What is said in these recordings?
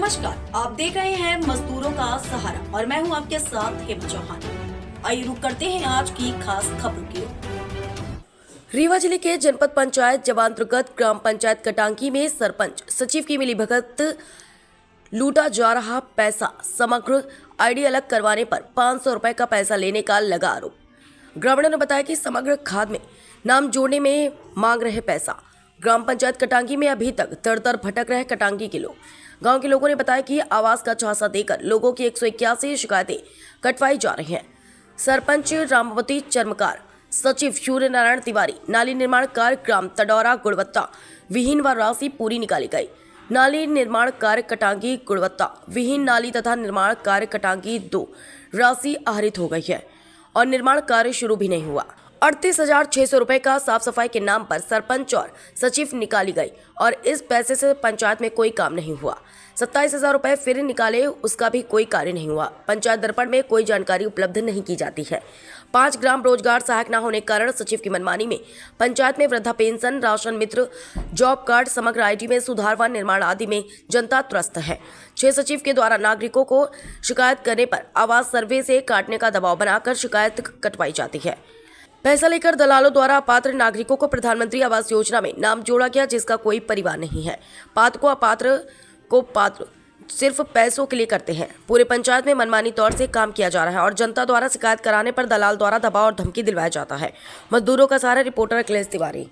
नमस्कार, आप देख रहे हैं मजदूरों का सहारा और मैं हूं आपके साथ हेमंत चौहान। आइए रुक करते हैं आज की खास खबरों की ओर। रीवा जिले के जनपद पंचायत जवांतर्गत ग्राम पंचायत कटांगी में सरपंच सचिव की मिलीभगत लूटा जा रहा पैसा, समग्र आईडी अलग करवाने पर 500 रुपए का पैसा लेने का लगा आरोप। ग्रामीणों ने बताया कि समग्र खाद में नाम जोड़ने में मांग रहे पैसा। ग्राम पंचायत कटांगी में अभी तक दर भटक रहे कटांगी के लोग। गांव के लोगों ने बताया कि आवास का झांसा देकर लोगों की 181 शिकायतें कटवाई जा रही हैं। सरपंच रामावती चर्मकार, सचिव सूर्य नारायण तिवारी, नाली निर्माण कार्य ग्राम तडौरा गुणवत्ता विहीन व राशि पूरी निकाली गई। नाली निर्माण कार्य कटांगी गुणवत्ता विहीन नाली तथा निर्माण कार्य कटांगी 2 राशि आहरित हो गई है और निर्माण कार्य शुरू भी नहीं हुआ। 38,600 रुपए का साफ सफाई के नाम पर सरपंच और सचिव निकाली गई और इस पैसे से पंचायत में कोई काम नहीं हुआ। 27,000 रुपए फिर निकाले, उसका भी कोई कार्य नहीं हुआ। पंचायत दर्पण में कोई जानकारी उपलब्ध नहीं की जाती है। 5 ग्राम रोजगार सहायक न होने के कारण सचिव की मनमानी में पंचायत में वृद्धा पेंशन, राशन मित्र, जॉब कार्ड, समग्र आईडी में सुधार व निर्माण आदि में जनता त्रस्त है। 6 सचिव के द्वारा नागरिकों को शिकायत करने पर आवास सर्वे से काटने का दबाव बनाकर शिकायत कटवाई जाती है। पैसा लेकर दलालों द्वारा अपात्र नागरिकों को प्रधानमंत्री आवास योजना में नाम जोड़ा गया, जिसका कोई परिवार नहीं है। पात्र को अपात्र को पात्र सिर्फ पैसों के लिए करते हैं। पूरे पंचायत में मनमानी तौर से काम किया जा रहा है और जनता द्वारा शिकायत कराने पर दलाल द्वारा दबाव और धमकी दिलवाया जाता है। मजदूरों का सहारा, रिपोर्टर अखिलेश तिवारी।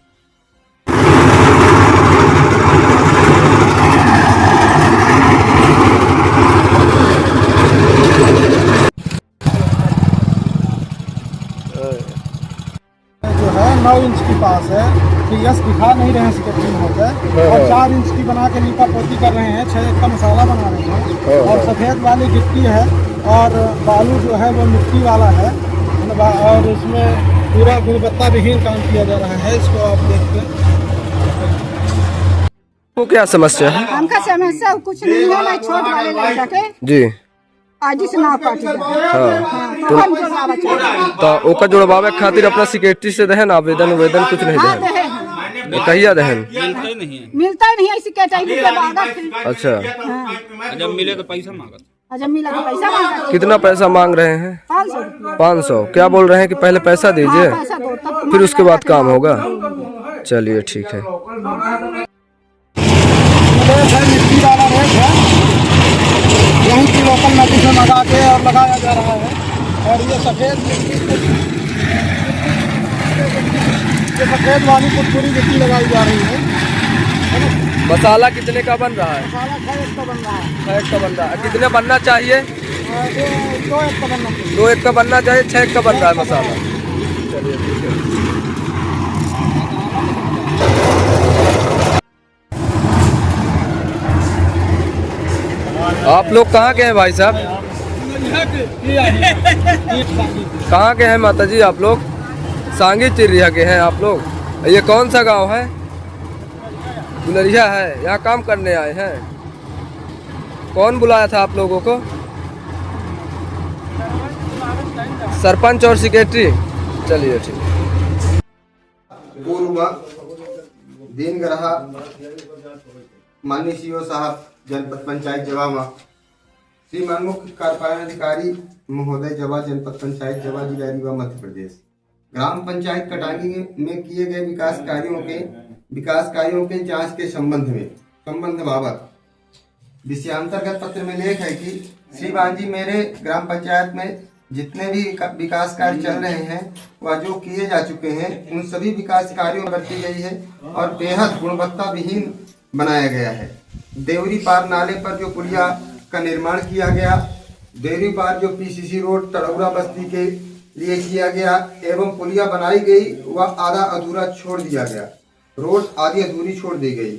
जो है 9 इंच की पास है, पीएस दिखा नहीं रहे हैं स्केचिंग होकर, और 4 इंच की बना के लीपा पोती कर रहे हैं। 6 का मसाला बना रहे हैं और सफ़ेद वाली गिट्टी है और बालू जो है वो मिट्टी वाला है और इसमें पूरा गुणवत्ता विहीन काम किया जा रहा है। इसको आप देखते वो क्या समस्या है? हमका समस्या कुछ नहीं है, ना छोट वाले लड़का के जी आज इस नाव काटी तो ओका जुड़वावे खातिर अपना सेक्रेटरी से दहन आवेदन कुछ नहीं दहन कहिया दहन मिलता ही नहीं है इसी कैटेगरी के बाद। अच्छा, जब मिले तो पैसा मांगा, जब मिला तो पैसा मांगा। कितना पैसा मांग रहे हैं? 500 रुपया। 500 क्या बोल रहे हैं कि पहले पैसा दीजिए, पैसा दो तब फिर उसके बाद काम होगा। चलिए ठीक है। मिट्टी वाला रेट है, यहीं की लोकल नदी से मंगा के और लगाया जा रहा है। और ये सफ़ेद वाली पूरी गिट्टी लगाई जा रही है। मसाला कितने का बन रहा है? मसाला 6 इंच का बन रहा है। 6 एक का बन रहा है। कितने बनना चाहिए? 2 इंच का बनना चाहिए। 2 एक का बनना चाहिए, 6 एक का बन रहा है मसाला। चलिए ठीक है। आप लोग कहाँ के हैं भाई साहब? कहाँ के हैं माता जी आप लोग? सांगी चिरिया के हैं आप लोग? ये कौन सा गांव है? गुलरिया है। यहाँ काम करने आए हैं। कौन बुलाया था आप लोगों को? सरपंच और सेक्रेटरी। चलिए ठीक। पूर्व दिनग्रहा माननीय सीओ साहब जनपद पंचायत जवा, श्रीमान मुख्य कार्यपालन अधिकारी महोदय जवा, जनपद पंचायत जवा, जिला रीवा, मध्य प्रदेश। ग्राम पंचायत कटांगी में किए गए विकास कार्यों के जांच के संबंध बाबत विषयांतर्गत पत्र में लेख है कि श्रीमान जी, मेरे ग्राम पंचायत में जितने भी विकास कार्य चल रहे हैं वह जो किए जा चुके हैं, उन सभी विकास कार्यों में बरती गई है और बेहद गुणवत्ता विहीन बनाया गया है। देवरी पार नाले पर जो पुलिया का निर्माण किया गया, देवरी पार जो पीसीसी रोड तड़ौरा बस्ती के लिए किया गया एवं पुलिया बनाई गई, वह आधा अधूरा छोड़ दिया गया। रोड आधी अधूरी छोड़ दी गई।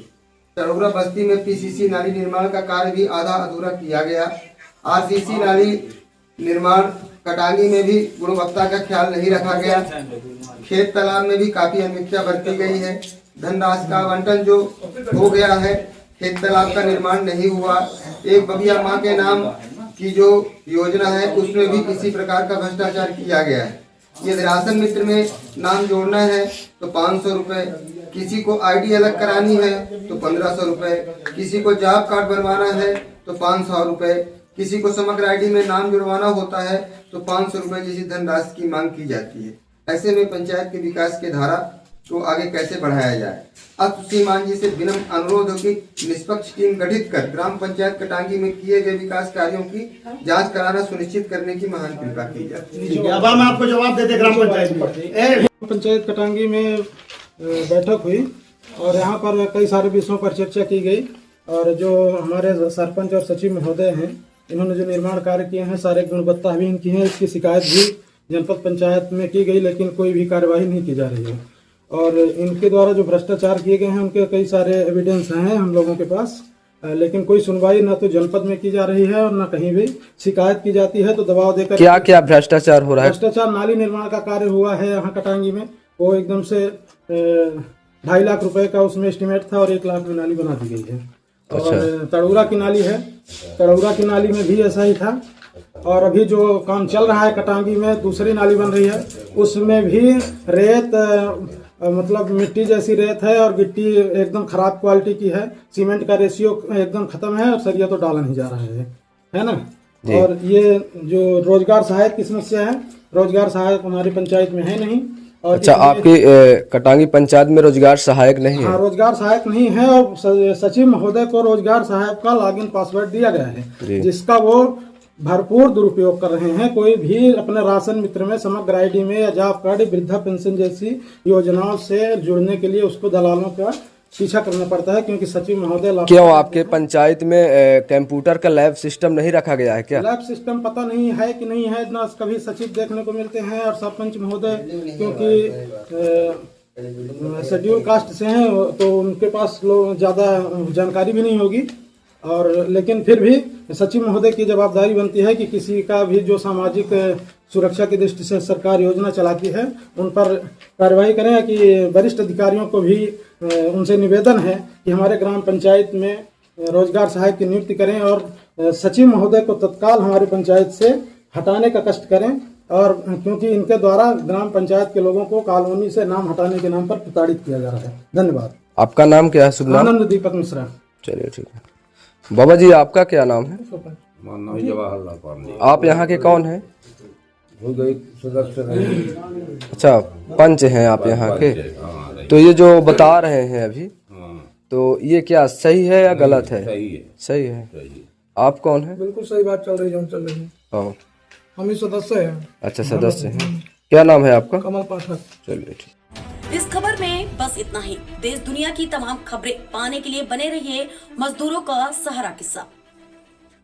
तड़ौरा बस्ती में पीसीसी नाली निर्माण का कार्य भी आधा अधूरा किया गया। आरसीसी नाली निर्माण कटांगी में भी गुणवत्ता का ख्याल नहीं रखा गया। खेत तालाब में भी काफी अनियमितता बरती गई है। धनराशि का आवंटन जो हो गया है, खेत तालाब का निर्माण नहीं हुआ। एक बबिया माँ के नाम की जो योजना है, उसमें भी किसी प्रकार का भ्रष्टाचार किया गया है। यदि राशन मित्र में नाम जोड़ना है तो 500 रुपये, किसी को आईडी अलग करानी है तो 1500 रुपये, किसी को जॉब कार्ड बनवाना है तो 500 रुपये, किसी को समग्र आईडी में नाम जुड़वाना होता है तो 500 रुपये जैसी धनराशि की मांग की जाती है। ऐसे में पंचायत के विकास के धारा को आगे कैसे बढ़ाया जाए। अब श्रीमान जी से विनम्र अनुरोध हो कि निष्पक्ष टीम गठित कर ग्राम पंचायत कटांगी में किए गए विकास कार्यों की जांच कराना सुनिश्चित करने की महान कृपा की जाए। अब हम आपको जवाब देते ग्राम पंचायत कटांगी में बैठक हुई और यहाँ पर कई सारे विषयों पर चर्चा की गई और जो हमारे सरपंच और सचिव महोदय हैं इन्होंने जो निर्माण कार्य किए हैं सारे गुणवत्ताहीन किए हैं। इसकी शिकायत भी जनपद पंचायत में की गई लेकिन कोई भी कार्यवाही नहीं की जा रही है और इनके द्वारा जो भ्रष्टाचार किए गए हैं उनके कई सारे एविडेंस हैं हम लोगों के पास, लेकिन कोई सुनवाई ना तो जनपद में की जा रही है और ना कहीं भी शिकायत की जाती है। तो दबाव देकर क्या क्या भ्रष्टाचार हो रहा है? भ्रष्टाचार नाली निर्माण का कार्य हुआ है यहाँ कटांगी में, वो एकदम से 2.5 लाख रुपए का उसमें एस्टिमेट था और 1 लाख में नाली बना दी गई है। और तड़ौरा की नाली है, तड़ौरा की नाली में भी ऐसा ही था और अभी जो काम चल रहा है कटांगी में दूसरी नाली बन रही है उसमें भी रेत मतलब मिट्टी जैसी रेत है और गिट्टी एकदम खराब क्वालिटी की है, सीमेंट का रेशियो एकदम खत्म है और सरिया तो डाला नहीं जा रहा है ना। और ये जो रोजगार सहायक की समस्या है, रोजगार सहायक हमारी पंचायत में है नहीं। और अच्छा, आपकी कटांगी पंचायत में रोजगार सहायक नहीं है? हाँ, रोजगार सहायक नहीं है और सचिव महोदय को रोजगार सहायक का लॉगिन पासवर्ड दिया गया है जिसका वो भरपूर दुरुपयोग कर रहे हैं। कोई भी अपने राशन मित्र में समग्र आईडी में या जॉब कार्ड वृद्धा पेंशन जैसी योजनाओं से जुड़ने के लिए उसको दलालों का पीछा करना पड़ता है क्योंकि सचिव महोदय। क्यों आपके पंचायत में कंप्यूटर का लैब सिस्टम नहीं रखा गया है क्या? लैब सिस्टम पता नहीं है कि नहीं है, इतना कभी सचिव देखने को मिलते हैं और सरपंच महोदय क्योंकि शेड्यूल कास्ट से हैं तो उनके पास लोग ज़्यादा जानकारी भी नहीं होगी। और लेकिन फिर भी सचिव महोदय की जवाबदारी बनती है कि किसी का भी जो सामाजिक सुरक्षा की दृष्टि से सरकार योजना चलाती है उन पर कार्रवाई करें। कि वरिष्ठ अधिकारियों को भी उनसे निवेदन है कि हमारे ग्राम पंचायत में रोजगार सहायक की नियुक्ति करें और सचिव महोदय को तत्काल हमारी पंचायत से हटाने का कष्ट करें और क्योंकि इनके द्वारा ग्राम पंचायत के लोगों को कॉलोनी से नाम हटाने के नाम पर प्रताड़ित किया जा रहा है। धन्यवाद। आपका नाम क्या है? शुभ नाम? आनंद दीपक मिश्रा। चलिए ठीक है। बाबा जी आपका क्या नाम है? जवाहरलाल पांडे। आप यहाँ के कौन हैं? सदस्य नहीं। अच्छा, पंच हैं आप यहाँ के। तो ये जो बता रहे हैं अभी तो ये क्या सही है या गलत है? सही है। आप कौन है? बिल्कुल सही बात चल रही है। हम ही सदस्य हैं। अच्छा, सदस्य हैं। क्या नाम है आपका? कमल पाठक। चलिए ठीक। इस खबर में बस इतना ही। देश दुनिया की तमाम खबरें पाने के लिए बने रहिए मजदूरों का सहारा के साथ।